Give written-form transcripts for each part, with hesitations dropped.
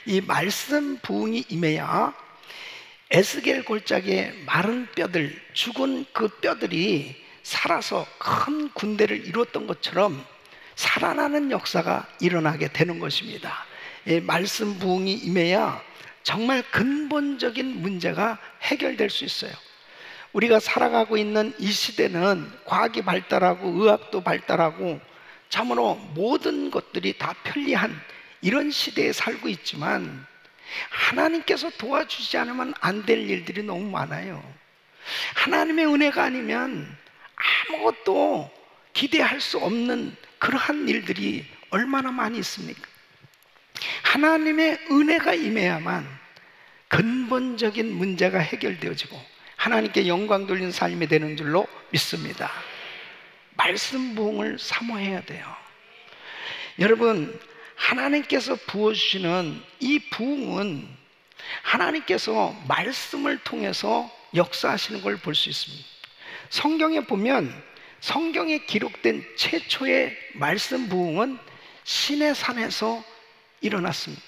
이 말씀 부흥이 임해야 에스겔 골짜기의 마른 뼈들, 죽은 그 뼈들이 살아서 큰 군대를 이뤘던 것처럼 살아나는 역사가 일어나게 되는 것입니다. 이 말씀 부흥이 임해야 정말 근본적인 문제가 해결될 수 있어요. 우리가 살아가고 있는 이 시대는 과학이 발달하고 의학도 발달하고 참으로 모든 것들이 다 편리한 이런 시대에 살고 있지만 하나님께서 도와주지 않으면 안 될 일들이 너무 많아요. 하나님의 은혜가 아니면 아무것도 기대할 수 없는 그러한 일들이 얼마나 많이 있습니까? 하나님의 은혜가 임해야만 근본적인 문제가 해결되어지고 하나님께 영광 돌리는 삶이 되는 줄로 믿습니다. 말씀 부흥을 사모해야 돼요. 여러분, 하나님께서 부어주시는 이 부흥은 하나님께서 말씀을 통해서 역사하시는 걸 볼 수 있습니다. 성경에 보면 성경에 기록된 최초의 말씀 부흥은 시내산에서 일어났습니다.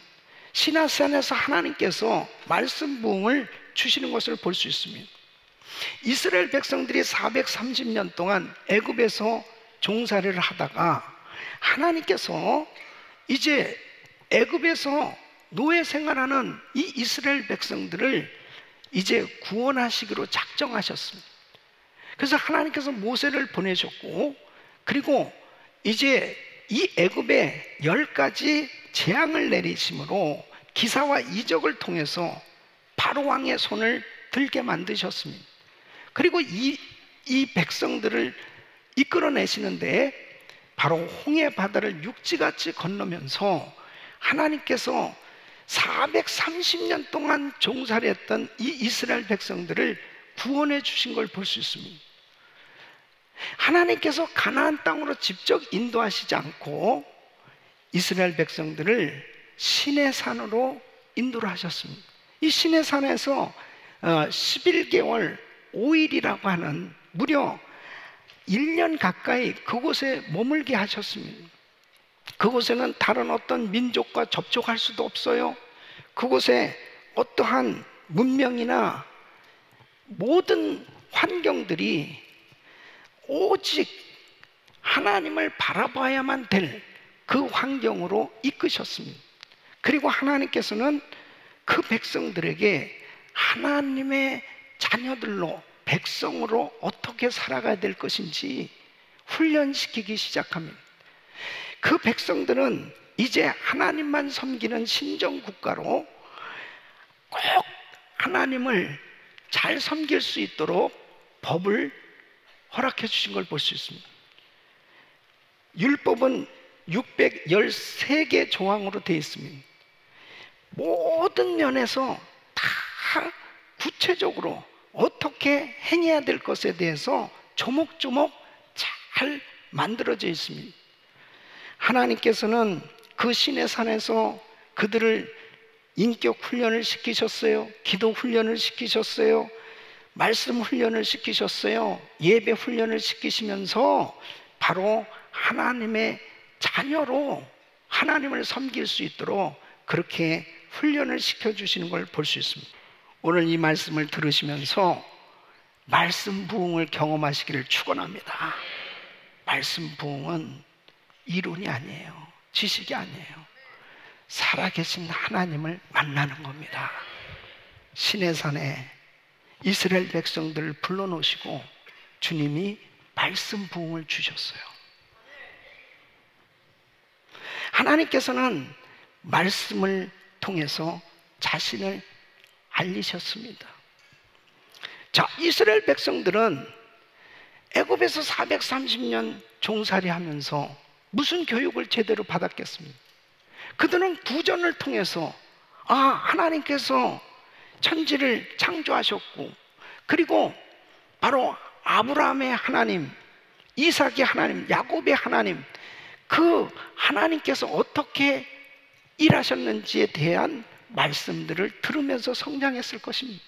시내산에서 하나님께서 말씀 부흥을 주시는 것을 볼 수 있습니다. 이스라엘 백성들이 430년 동안 애굽에서 종살이를 하다가 하나님께서 이제 애굽에서 노예 생활하는 이 이스라엘 백성들을 이제 구원하시기로 작정하셨습니다. 그래서 하나님께서 모세를 보내셨고, 그리고 이제 이 애굽에 10가지 재앙을 내리심으로 기사와 이적을 통해서 바로 왕의 손을 들게 만드셨습니다. 그리고 이 백성들을 이끌어내시는데 바로 홍해 바다를 육지같이 건너면서 하나님께서 430년 동안 종살이했던 이 이스라엘 백성들을 구원해 주신 걸 볼 수 있습니다. 하나님께서 가나안 땅으로 직접 인도하시지 않고 이스라엘 백성들을 시내산으로 인도를 하셨습니다. 이 시내산에서 11개월 5일이라고 하는 무려 1년 가까이 그곳에 머물게 하셨습니다. 그곳에는 다른 어떤 민족과 접촉할 수도 없어요. 그곳에 어떠한 문명이나 모든 환경들이 오직 하나님을 바라봐야만 될 그 환경으로 이끄셨습니다. 그리고 하나님께서는 그 백성들에게 하나님의 자녀들로, 백성으로 어떻게 살아가야 될 것인지 훈련시키기 시작합니다. 그 백성들은 이제 하나님만 섬기는 신정국가로 꼭 하나님을 잘 섬길 수 있도록 법을 허락해 주신 걸 볼 수 있습니다. 율법은 613개 조항으로 되어 있습니다. 모든 면에서 다 구체적으로 어떻게 행해야 될 것에 대해서 조목조목 잘 만들어져 있습니다. 하나님께서는 그 시내산에서 그들을 인격 훈련을 시키셨어요. 기도 훈련을 시키셨어요. 말씀 훈련을 시키셨어요. 예배 훈련을 시키시면서 바로 하나님의 자녀로 하나님을 섬길 수 있도록 그렇게 훈련을 시켜주시는 걸 볼 수 있습니다. 오늘 이 말씀을 들으시면서 말씀 부흥을 경험하시기를 축원합니다. 말씀 부흥은 이론이 아니에요. 지식이 아니에요. 살아계신 하나님을 만나는 겁니다. 시내산에 이스라엘 백성들을 불러놓으시고 주님이 말씀 부흥을 주셨어요. 하나님께서는 말씀을 통해서 자신을 알리셨습니다. 자, 이스라엘 백성들은 애굽에서 430년 종살이 하면서 무슨 교육을 제대로 받았겠습니까? 그들은 구전을 통해서 하나님께서 천지를 창조하셨고, 그리고 바로 아브라함의 하나님, 이삭의 하나님, 야곱의 하나님, 그 하나님께서 어떻게 일하셨는지에 대한 말씀들을 들으면서 성장했을 것입니다.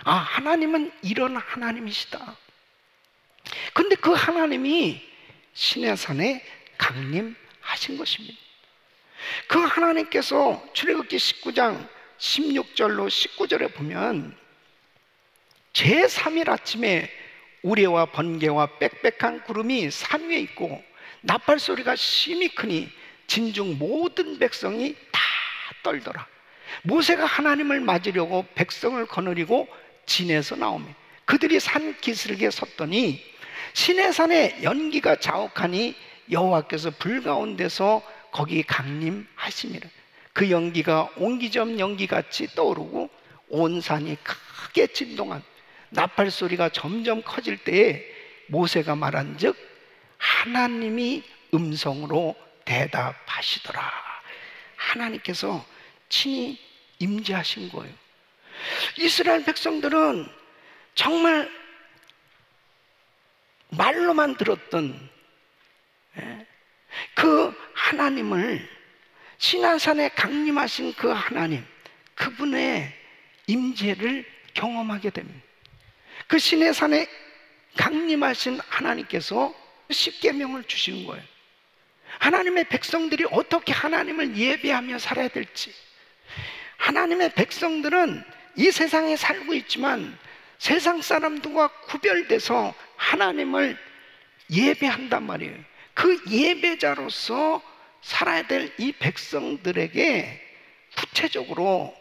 하나님은 이런 하나님이시다. 근데 그 하나님이 시내산에 강림하신 것입니다. 그 하나님께서 출애굽기 19장 16절로 19절에 보면 제3일 아침에 우레와 번개와 빽빽한 구름이 산 위에 있고 나팔 소리가 심히 크니 진중 모든 백성이 다 떨더라. 모세가 하나님을 맞으려고 백성을 거느리고 진에서 나오며 그들이 산 기슭에 섰더니 시내산에 연기가 자욱하니 여호와께서 불 가운데서 거기 강림하심이라. 그 연기가 옹기점 연기같이 떠오르고 온 산이 크게 진동한 나팔 소리가 점점 커질 때에 모세가 말한즉 하나님이 음성으로 대답하시더라. 하나님께서 친히 임재하신 거예요. 이스라엘 백성들은 정말 말로만 들었던 그 하나님을, 시내산에 강림하신 그 하나님, 그분의 임재를 경험하게 됩니다. 그 시내산에 강림하신 하나님께서 십계명을 주시는 거예요. 하나님의 백성들이 어떻게 하나님을 예배하며 살아야 될지. 하나님의 백성들은 이 세상에 살고 있지만 세상 사람들과 구별돼서 하나님을 예배한단 말이에요. 그 예배자로서 살아야 될 이 백성들에게 구체적으로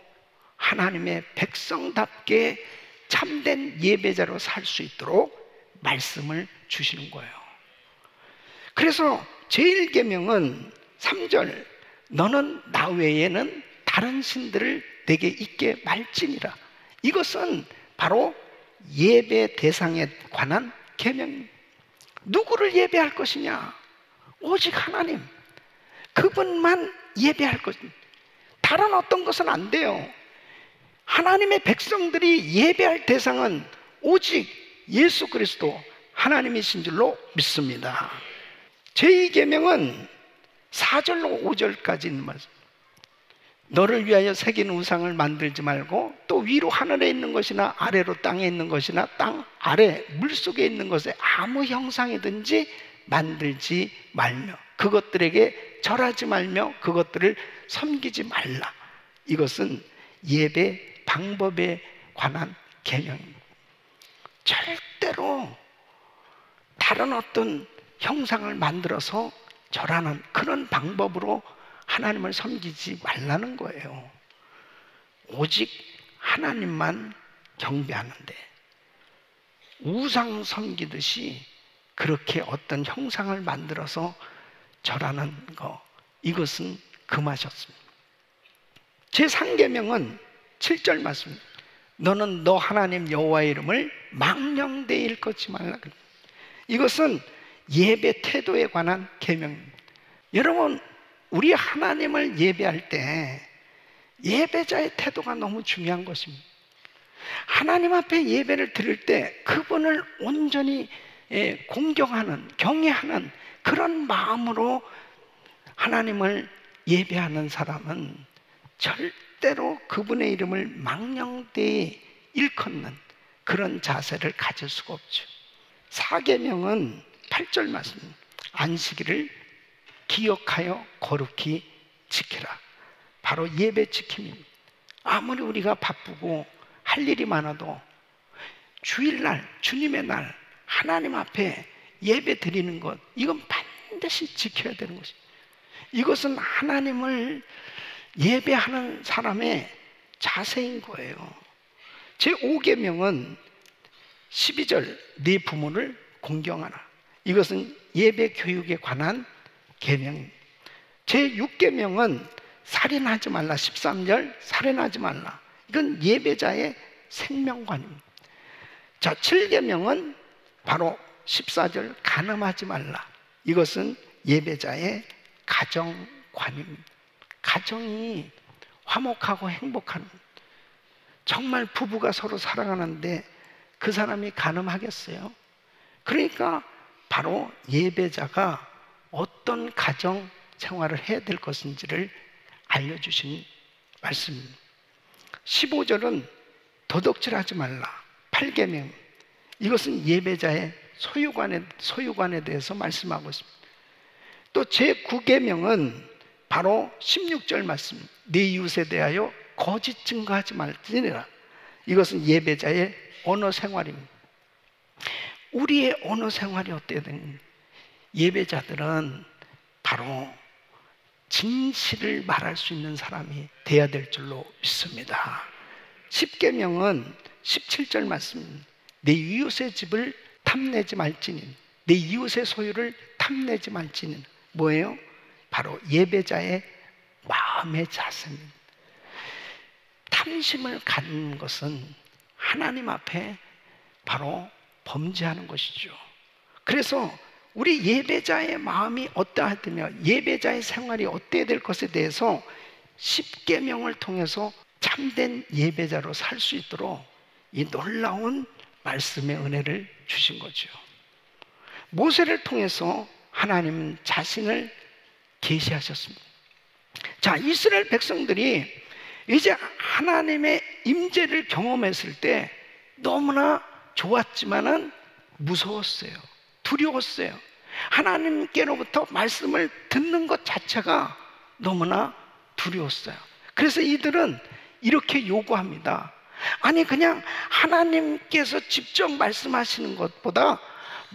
하나님의 백성답게 참된 예배자로 살 수 있도록 말씀을 주시는 거예요. 그래서 제1계명은 3절 너는 나 외에는 다른 신들을 내게 있게 말지니라. 이것은 바로 예배 대상에 관한 계명입니다. 누구를 예배할 것이냐? 오직 하나님, 그분만 예배할 것입니다. 다른 어떤 것은 안 돼요. 하나님의 백성들이 예배할 대상은 오직 예수 그리스도 하나님이신 줄로 믿습니다. 제2계명은 4절로 5절까지 있는 말씀. 너를 위하여 새긴 우상을 만들지 말고 또 위로 하늘에 있는 것이나 아래로 땅에 있는 것이나 땅 아래 물속에 있는 것에 아무 형상이든지 만들지 말며 그것들에게 절하지 말며 그것들을 섬기지 말라. 이것은 예배 방법에 관한 계명입니다. 절대로 다른 어떤 형상을 만들어서 절하는 그런 방법으로 하나님을 섬기지 말라는 거예요. 오직 하나님만 경배하는데 우상 섬기듯이 그렇게 어떤 형상을 만들어서 절하는 거, 이것은 금하셨습니다. 제3계명은 7절 말씀. 너는 너 하나님 여호와의 이름을 망령되이 일컫지 말라. 이것은 예배 태도에 관한 계명입니다. 여러분, 우리 하나님을 예배할 때 예배자의 태도가 너무 중요한 것입니다. 하나님 앞에 예배를 드릴 때 그분을 온전히 공경하는, 경외하는 그런 마음으로 하나님을 예배하는 사람은 절대로 그분의 이름을 망령되이 일컫는 그런 자세를 가질 수가 없죠. 4계명은 8절 말씀. 안식일을 기억하여 거룩히 지키라. 바로 예배 지킴입니다. 아무리 우리가 바쁘고 할 일이 많아도 주일날, 주님의 날 하나님 앞에 예배 드리는 것, 이건 반드시 지켜야 되는 것입니다. 이것은 하나님을 예배하는 사람의 자세인 거예요. 제5계명은 12절 네 부모를 공경하라. 이것은 예배 교육에 관한 계명입니다. 제6계명은 살인하지 말라. 13절 살인하지 말라. 이건 예배자의 생명관입니다. 자, 7계명은 바로 14절 간음하지 말라. 이것은 예배자의 가정관입니다. 가정이 화목하고 행복한, 정말 부부가 서로 사랑하는데 그 사람이 간음하겠어요? 그러니까 바로 예배자가 어떤 가정 생활을 해야 될 것인지를 알려주신 말씀입니다. 15절은 도둑질하지 말라. 8계명, 이것은 예배자의 소유관에 대해서 말씀하고 있습니다. 또 제9계명은 바로 16절 말씀, 네 이웃에 대하여 거짓 증거하지 말지니라. 이것은 예배자의 언어 생활입니다. 우리의 언어 생활이 어때야 되는, 예배자들은 바로 진실을 말할 수 있는 사람이 돼야 될 줄로 믿습니다. 십계명은 17절 말씀, 내 이웃의 집을 탐내지 말지니, 내 이웃의 소유를 탐내지 말지니. 뭐예요? 바로 예배자의 마음의 자세입니다. 탐심을 갖는 것은 하나님 앞에 바로 범죄하는 것이죠. 그래서 우리 예배자의 마음이 어떠하며 예배자의 생활이 어때야 될 것에 대해서 십계명을 통해서 참된 예배자로 살 수 있도록 이 놀라운 말씀의 은혜를 주신 거죠. 모세를 통해서 하나님은 자신을 계시하셨습니다. 자, 이스라엘 백성들이 이제 하나님의 임재를 경험했을 때 너무나 좋았지만은 무서웠어요. 두려웠어요. 하나님께로부터 말씀을 듣는 것 자체가 너무나 두려웠어요. 그래서 이들은 이렇게 요구합니다. 아니, 그냥 하나님께서 직접 말씀하시는 것보다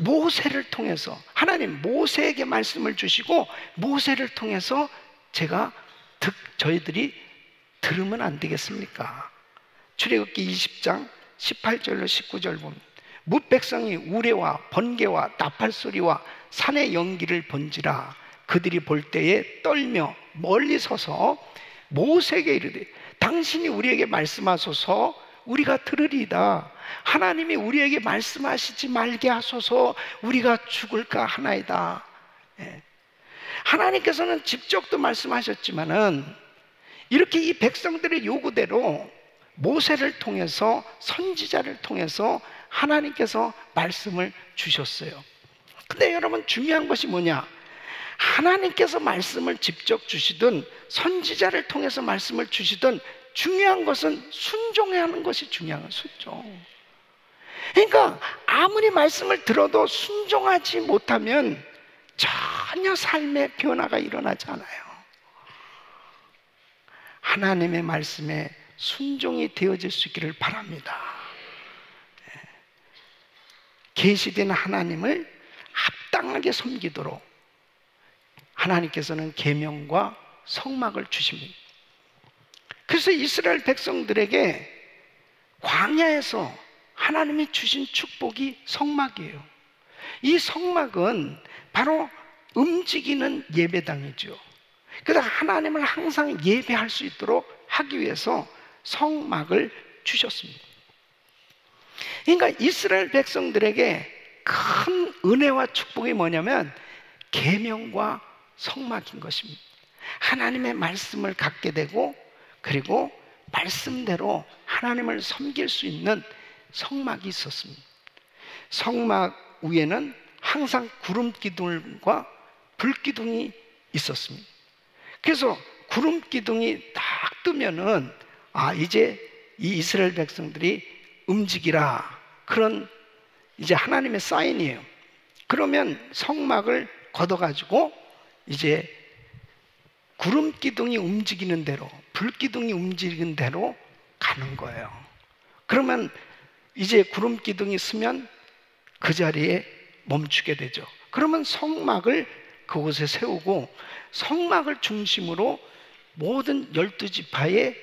모세를 통해서, 하나님 모세에게 말씀을 주시고 모세를 통해서 저희들이 들으면 안 되겠습니까? 출애굽기 20장 18절로 19절 보면, 뭇백성이 우레와 번개와 나팔 소리와 산의 연기를 본지라 그들이 볼 때에 떨며 멀리 서서 모세에게 이르되, 당신이 우리에게 말씀하소서 우리가 들으리이다. 하나님이 우리에게 말씀하시지 말게 하소서 우리가 죽을까 하나이다. 하나님께서는 직접도 말씀하셨지만은 이렇게 이 백성들의 요구대로 모세를 통해서, 선지자를 통해서 하나님께서 말씀을 주셨어요. 근데 여러분, 중요한 것이 뭐냐? 하나님께서 말씀을 직접 주시든 선지자를 통해서 말씀을 주시든 중요한 것은 순종해야 하는 것이 중요한 거예요. 순종. 그러니까 아무리 말씀을 들어도 순종하지 못하면 전혀 삶의 변화가 일어나지 않아요. 하나님의 말씀에 순종이 되어질 수 있기를 바랍니다. 계시된 하나님을 합당하게 섬기도록 하나님께서는 계명과 성막을 주십니다. 그래서 이스라엘 백성들에게 광야에서 하나님이 주신 축복이 성막이에요. 이 성막은 바로 움직이는 예배당이죠. 그래서 하나님을 항상 예배할 수 있도록 하기 위해서 성막을 주셨습니다. 그러니까 이스라엘 백성들에게 큰 은혜와 축복이 뭐냐면 계명과 성막인 것입니다. 하나님의 말씀을 갖게 되고, 그리고 말씀대로 하나님을 섬길 수 있는 성막이 있었습니다. 성막 위에는 항상 구름 기둥과 불 기둥이 있었습니다. 그래서 구름 기둥이 딱 뜨면은 이제 이 이스라엘 백성들이 움직이라, 그런 이제 하나님의 사인이에요. 그러면 성막을 걷어가지고 이제 구름 기둥이 움직이는 대로, 불 기둥이 움직이는 대로 가는 거예요. 그러면 이제 구름 기둥이 서면 그 자리에 멈추게 되죠. 그러면 성막을 그곳에 세우고 성막을 중심으로 모든 12지파의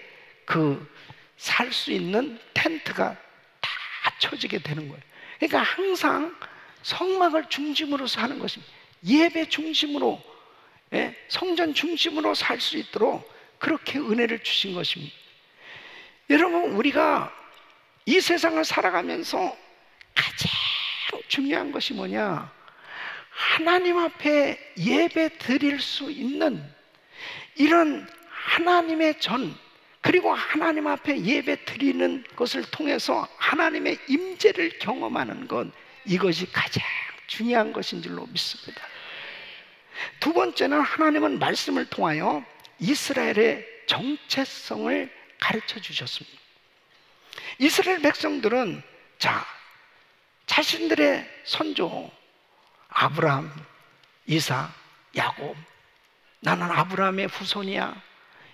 살 수 있는 텐트가 다 쳐지게 되는 거예요. 그러니까 항상 성막을 중심으로 사는 것입니다. 예배 중심으로, 성전 중심으로 살 수 있도록 그렇게 은혜를 주신 것입니다. 여러분, 우리가 이 세상을 살아가면서 가장 중요한 것이 뭐냐? 하나님 앞에 예배 드릴 수 있는 이런 하나님의 그리고 하나님 앞에 예배 드리는 것을 통해서 하나님의 임재를 경험하는 것, 이것이 가장 중요한 것인 줄로 믿습니다. 두 번째는 하나님은 말씀을 통하여 이스라엘의 정체성을 가르쳐 주셨습니다. 이스라엘 백성들은 자신들의 선조 아브라함, 이삭, 야곱, 나는 아브라함의 후손이야.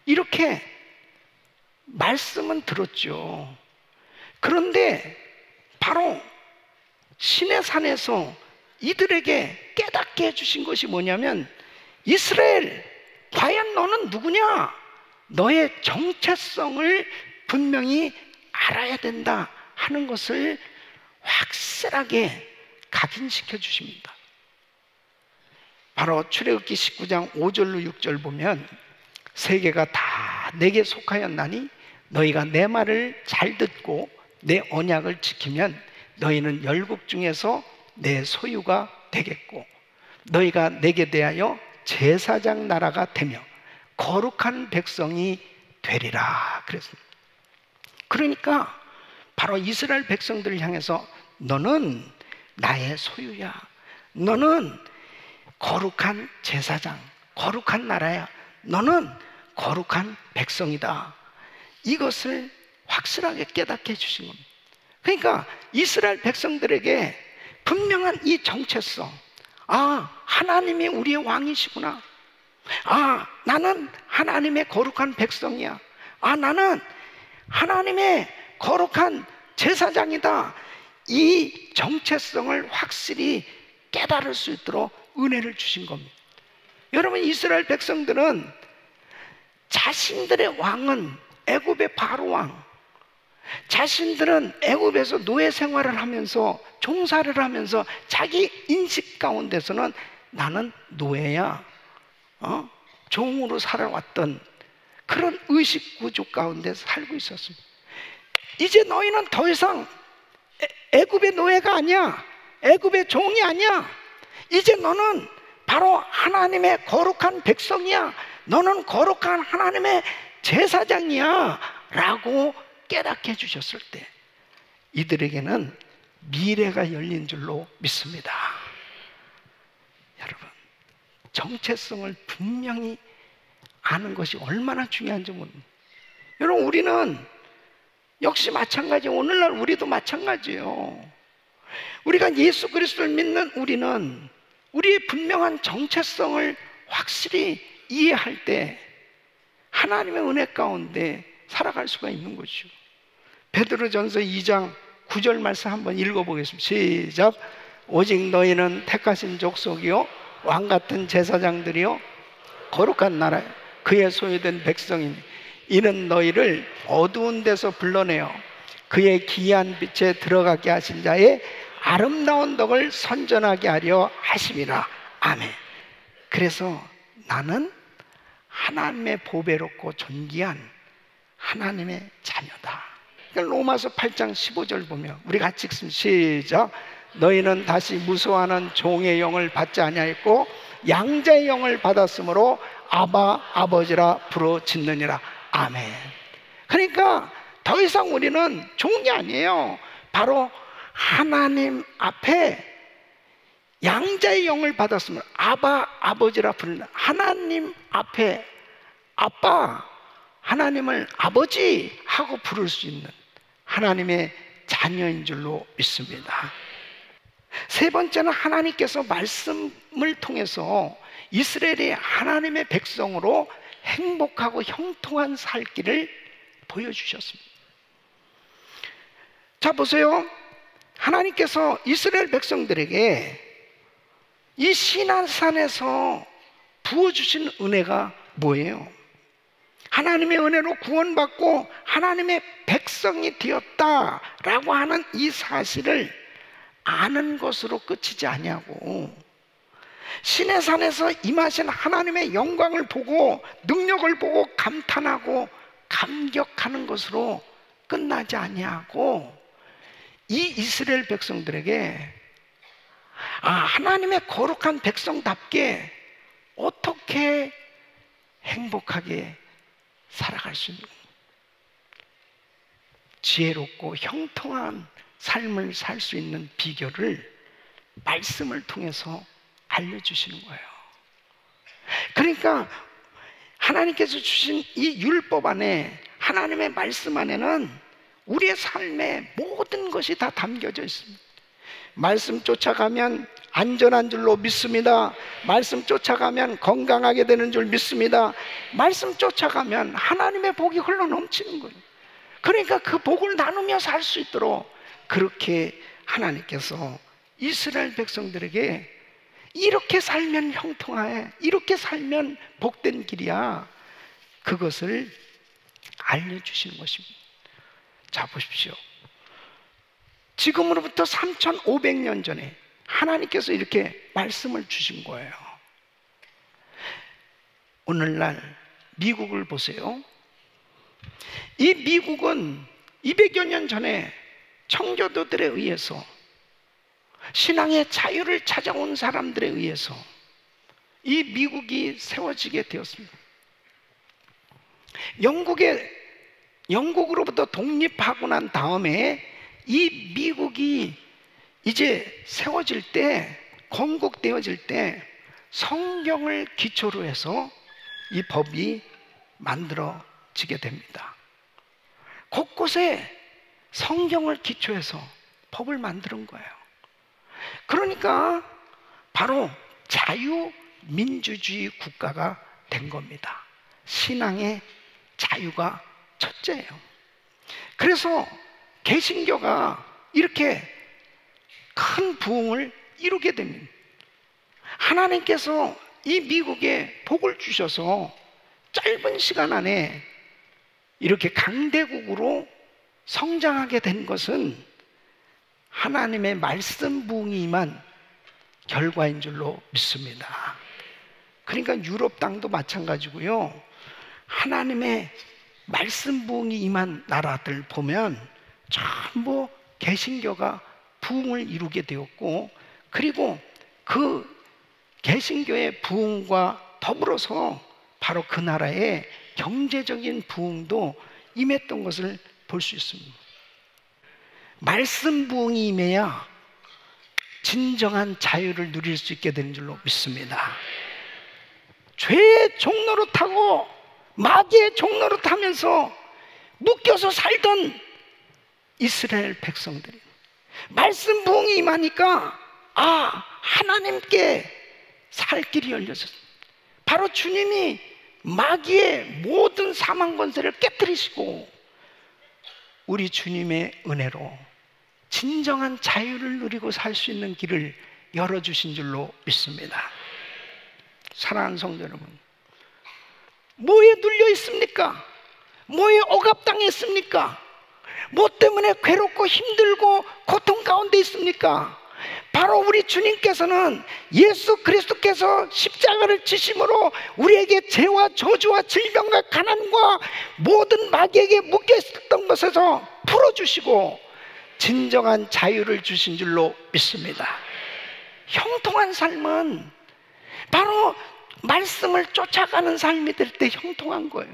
이렇게 말씀은 들었죠. 그런데 바로 시내산에서 이들에게 깨닫게 해주신 것이 뭐냐면, 이스라엘, 과연 너는 누구냐? 너의 정체성을 분명히 알아야 된다 하는 것을 확실하게 각인시켜 주십니다. 바로 출애굽기 19장 5절로 6절 보면, 세계가 다 내게 속하였나니 너희가 내 말을 잘 듣고 내 언약을 지키면 너희는 열국 중에서 내 소유가 되겠고, 너희가 내게 대하여 제사장 나라가 되며 거룩한 백성이 되리라 그랬습니다. 그러니까 바로 이스라엘 백성들을 향해서 너는 나의 소유야, 너는 거룩한 제사장, 거룩한 나라야, 너는 거룩한 백성이다, 이것을 확실하게 깨닫게 해주신 겁니다. 그러니까 이스라엘 백성들에게 분명한 이 정체성, 하나님이 우리의 왕이시구나, 나는 하나님의 거룩한 백성이야, 나는 하나님의 거룩한 제사장이다, 이 정체성을 확실히 깨달을 수 있도록 은혜를 주신 겁니다. 여러분, 이스라엘 백성들은 자신들의 왕은 애굽의 바로 왕, 자신들은 애굽에서 노예 생활을 하면서 종사를 하면서 자기 인식 가운데서는 나는 노예야, 종으로 살아왔던 그런 의식 구조 가운데 살고 있었습니다. 이제 너희는 더 이상 애굽의 노예가 아니야, 애굽의 종이 아니야, 이제 너는 바로 하나님의 거룩한 백성이야, 너는 거룩한 하나님의 제사장이야 라고 깨닫게 해주셨을 때 이들에게는 미래가 열린 줄로 믿습니다. 여러분, 정체성을 분명히 아는 것이 얼마나 중요한지 모릅니다. 여러분, 우리는 역시 마찬가지예요. 오늘날 우리도 마찬가지예요. 우리가 예수 그리스도를 믿는 우리는 우리의 분명한 정체성을 확실히 이해할 때 하나님의 은혜 가운데 살아갈 수가 있는 거죠. 베드로전서 2장 9절 말씀 한번 읽어보겠습니다. 시작. 오직 너희는 택하신 족속이요 왕같은 제사장들이요 거룩한 나라 그의 소유된 백성이니 이는 너희를 어두운 데서 불러내어 그의 기이한 빛에 들어가게 하신 자의 아름다운 덕을 선전하게 하려 하심이라. 아멘. 그래서 나는 하나님의 보배롭고 존귀한 하나님의 자녀다. 로마서 8장 15절 보면 우리 같이 읽습니다. 시작. 너희는 다시 무소하는 종의 영을 받지 아니하였고 양자의 영을 받았으므로 아바 아버지라 부르짖느니라. 아멘. 그러니까 더 이상 우리는 종이 아니에요. 바로 하나님 앞에 양자의 영을 받았으면 아바 아버지라 부르는, 하나님 앞에 아빠, 하나님을 아버지 하고 부를 수 있는 하나님의 자녀인 줄로 믿습니다. 세 번째는 하나님께서 말씀을 통해서 이스라엘이 하나님의 백성으로 행복하고 형통한 살 길을 보여주셨습니다. 자, 보세요. 하나님께서 이스라엘 백성들에게 이 시내산에서 부어주신 은혜가 뭐예요? 하나님의 은혜로 구원받고 하나님의 백성이 되었다라고 하는 이 사실을 아는 것으로 끝이지 아니하고 시내산에서 임하신 하나님의 영광을 보고 능력을 보고 감탄하고 감격하는 것으로 끝나지 아니하고 이 이스라엘 백성들에게 하나님의 거룩한 백성답게 어떻게 행복하게 살아갈 수 있는 지혜롭고 형통한 삶을 살 수 있는 비결을 말씀을 통해서 알려주시는 거예요. 그러니까 하나님께서 주신 이 율법 안에, 하나님의 말씀 안에는 우리의 삶의 모든 것이 다 담겨져 있습니다. 말씀 쫓아가면 안전한 줄로 믿습니다. 말씀 쫓아가면 건강하게 되는 줄 믿습니다. 말씀 쫓아가면 하나님의 복이 흘러 넘치는 거예요. 그러니까 그 복을 나누며 살 수 있도록 그렇게 하나님께서 이스라엘 백성들에게 이렇게 살면 형통해, 이렇게 살면 복된 길이야, 그것을 알려주시는 것입니다. 자, 보십시오. 지금으로부터 3500년 전에 하나님께서 이렇게 말씀을 주신 거예요. 오늘날 미국을 보세요. 이 미국은 200여 년 전에 청교도들에 의해서, 신앙의 자유를 찾아온 사람들에 의해서 이 미국이 세워지게 되었습니다. 영국으로부터 독립하고 난 다음에 이 미국이 이제 세워질 때, 건국되어질 때 성경을 기초로 해서 이 법이 만들어지게 됩니다. 곳곳에 성경을 기초해서 법을 만드는 거예요. 그러니까 바로 자유민주주의 국가가 된 겁니다. 신앙의 자유가 첫째예요. 그래서 개신교가 이렇게 큰 부흥을 이루게 됩니다. 하나님께서 이 미국에 복을 주셔서 짧은 시간 안에 이렇게 강대국으로 성장하게 된 것은 하나님의 말씀 부흥이 임한 결과인 줄로 믿습니다. 그러니까 유럽 땅도 마찬가지고요. 하나님의 말씀 부흥이 임한 나라들 보면 전부 개신교가 부흥을 이루게 되었고, 그리고 그 개신교의 부흥과 더불어서 바로 그 나라의 경제적인 부흥도 임했던 것을 볼 수 있습니다. 말씀 부흥이 임해야 진정한 자유를 누릴 수 있게 되는 줄로 믿습니다. 죄의 종노릇하고 마귀의 종노릇하면서 묶여서 살던 이스라엘 백성들이 말씀 부흥이 임하니까 하나님께 살 길이 열려졌습니다. 바로 주님이 마귀의 모든 사망 권세를 깨뜨리시고 우리 주님의 은혜로 진정한 자유를 누리고 살 수 있는 길을 열어주신 줄로 믿습니다. 사랑하는 성도 여러분, 뭐에 눌려 있습니까? 뭐에 억압당했습니까? 뭐 때문에 괴롭고 힘들고 고통 가운데 있습니까? 바로 우리 주님께서는 예수 그리스도께서 십자가를 지심으로 우리에게 죄와 저주와 질병과 가난과 모든 마귀에게 묶여 있었던 것에서 풀어주시고 진정한 자유를 주신 줄로 믿습니다. 형통한 삶은 바로 말씀을 쫓아가는 삶이 될 때 형통한 거예요.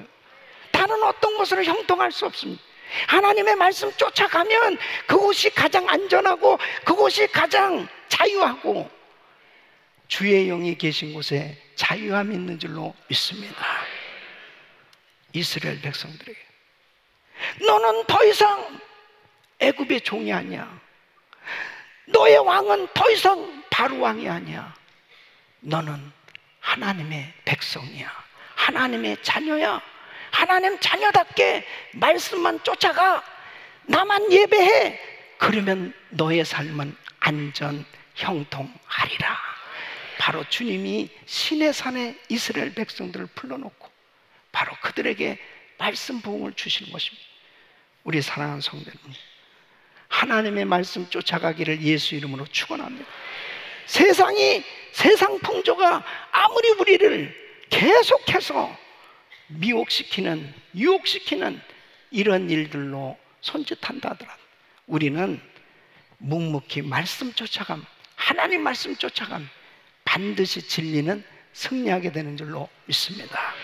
다른 어떤 것으로 형통할 수 없습니다. 하나님의 말씀 쫓아가면 그곳이 가장 안전하고 그곳이 가장 자유하고 주의 영이 계신 곳에 자유함이 있는 줄로 믿습니다. 이스라엘 백성들에게 너는 더 이상 애굽의 종이 아니야. 너의 왕은 더 이상 바로 왕이 아니야. 너는 하나님의 백성이야. 하나님의 자녀야. 하나님 자녀답게 말씀만 쫓아가. 나만 예배해. 그러면 너의 삶은 안전 형통하리라. 바로 주님이 시내 산에 이스라엘 백성들을 불러놓고 바로 그들에게 말씀 부흥을 주시는 것입니다. 우리 사랑하는 성도 여러분, 하나님의 말씀 쫓아가기를 예수 이름으로 축원합니다. 세상 풍조가 아무리 우리를 계속해서 미혹시키는, 유혹시키는 이런 일들로 손짓한다 하더라도 우리는 묵묵히 말씀 쫓아감, 하나님 말씀 쫓아감, 반드시 진리는 승리하게 되는 줄로 믿습니다.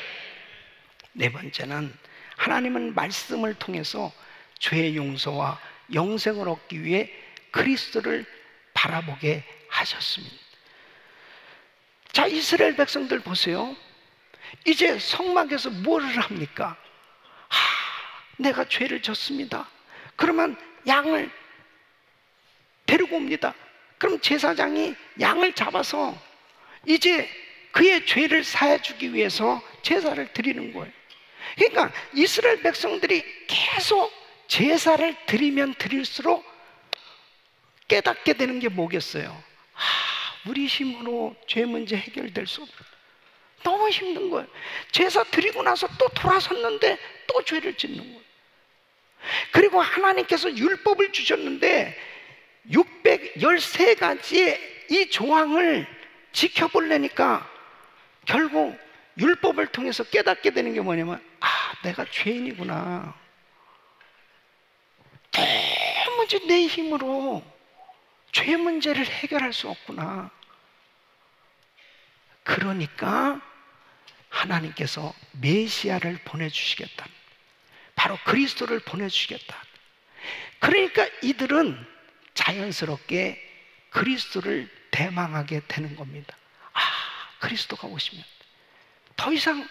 네 번째는 하나님은 말씀을 통해서 죄의 용서와 영생을 얻기 위해 그리스도를 바라보게 하셨습니다. 자, 이스라엘 백성들 보세요. 이제 성막에서 뭐를 합니까? 내가 죄를 졌습니다. 그러면 양을 데리고 옵니다. 그럼 제사장이 양을 잡아서 이제 그의 죄를 사해주기 위해서 제사를 드리는 거예요. 그러니까 이스라엘 백성들이 계속 제사를 드리면 드릴수록 깨닫게 되는 게 뭐겠어요? 우리 힘으로 죄 문제 해결될 수 없어. 너무 힘든 거예요. 제사 드리고 나서 또 돌아섰는데 또 죄를 짓는 거예요. 그리고 하나님께서 율법을 주셨는데 613가지의 이 조항을 지켜보려니까 결국 율법을 통해서 깨닫게 되는 게 뭐냐면 내가 죄인이구나. 도무지 내 힘으로 죄 문제를 해결할 수 없구나. 그러니까 하나님께서 메시아를 보내주시겠다. 바로 그리스도를 보내주시겠다. 그러니까 이들은 자연스럽게 그리스도를 대망하게 되는 겁니다. 그리스도가 오시면 더 이상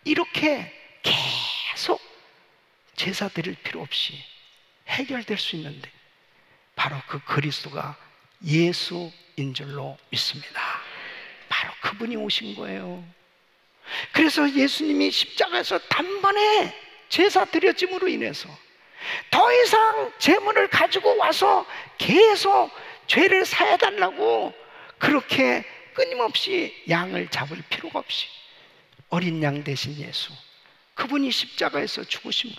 이렇게 계속 제사 드릴 필요 없이 해결될 수 있는데 바로 그 그리스도가 예수인 줄로 믿습니다. 바로 그분이 오신 거예요. 그래서 예수님이 십자가에서 단번에 제사 드려짐으로 인해서 더 이상 제물을 가지고 와서 계속 죄를 사해달라고 그렇게 끊임없이 양을 잡을 필요가 없이 어린 양 대신 예수, 그분이 십자가에서 죽으신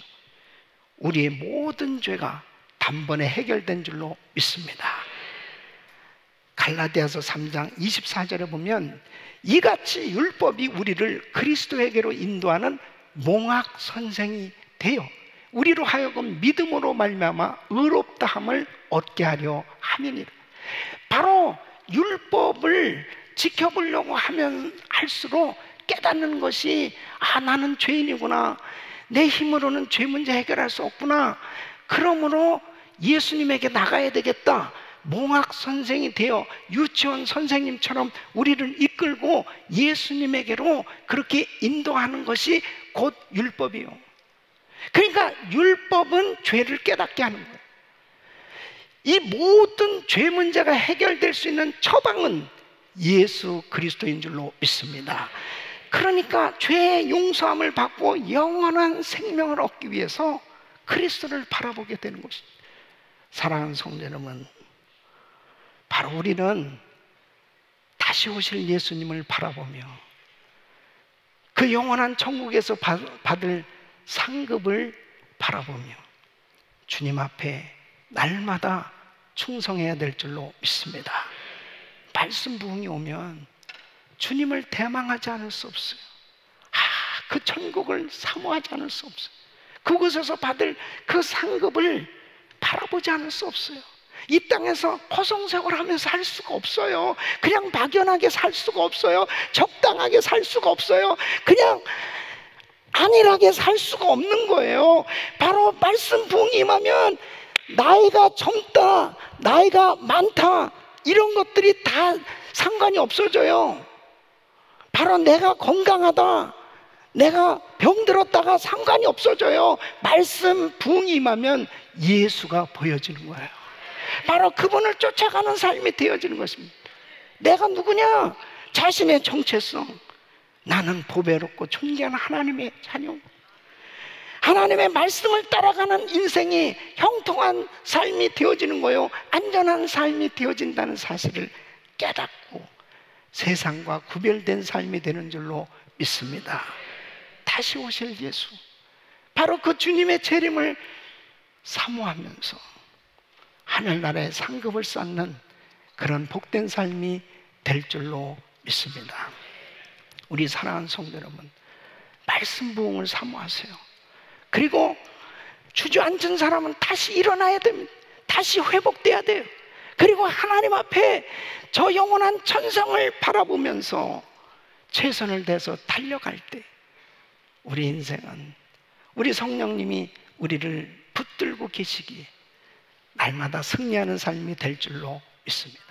우리의 모든 죄가 단번에 해결된 줄로 믿습니다. 갈라디아서 3장 24절에 보면 이같이 율법이 우리를 그리스도에게로 인도하는 몽학 선생이 되어 우리로 하여금 믿음으로 말미암아 의롭다함을 얻게 하려 함이니라. 바로 율법을 지켜보려고 하면 할수록 깨닫는 것이 나는 죄인이구나. 내 힘으로는 죄 문제 해결할 수 없구나. 그러므로 예수님에게 나가야 되겠다. 몽학 선생이 되어 유치원 선생님처럼 우리를 이끌고 예수님에게로 그렇게 인도하는 것이 곧 율법이에요. 그러니까 율법은 죄를 깨닫게 하는 거예요. 이 모든 죄 문제가 해결될 수 있는 처방은 예수 그리스도인 줄로 믿습니다. 그러니까 죄의 용서함을 받고 영원한 생명을 얻기 위해서 그리스도를 바라보게 되는 것입니다. 사랑하는 성도 여러분, 바로 우리는 다시 오실 예수님을 바라보며 그 영원한 천국에서 받을 상급을 바라보며 주님 앞에 날마다 충성해야 될 줄로 믿습니다. 말씀 부흥이 오면 주님을 대망하지 않을 수 없어요. 그 천국을 사모하지 않을 수 없어요. 그곳에서 받을 그 상급을 바라보지 않을 수 없어요. 이 땅에서 허송세월하면서 살 수가 없어요. 그냥 막연하게 살 수가 없어요. 적당하게 살 수가 없어요. 그냥 안일하게 살 수가 없는 거예요. 바로 말씀 부흥이 임하면 나이가 젊다, 나이가 많다, 이런 것들이 다 상관이 없어져요. 바로 내가 건강하다, 내가 병들었다가 상관이 없어져요. 말씀 부흥이 임하면 예수가 보여지는 거예요. 바로 그분을 쫓아가는 삶이 되어지는 것입니다. 내가 누구냐? 자신의 정체성, 나는 보배롭고 존귀한 하나님의 자녀, 하나님의 말씀을 따라가는 인생이 형통한 삶이 되어지는 거예요. 안전한 삶이 되어진다는 사실을 깨닫고 세상과 구별된 삶이 되는 줄로 믿습니다. 다시 오실 예수, 바로 그 주님의 재림을 사모하면서 하늘나라의 상급을 쌓는 그런 복된 삶이 될 줄로 믿습니다. 우리 사랑하는 성도 여러분, 말씀 부흥을 사모하세요. 그리고 주저앉은 사람은 다시 일어나야 됩니다. 다시 회복돼야 돼요. 그리고 하나님 앞에 저 영원한 천상을 바라보면서 최선을 다해서 달려갈 때 우리 인생은 우리 성령님이 우리를 붙들고 계시기에 날마다 승리하는 삶이 될 줄로 믿습니다.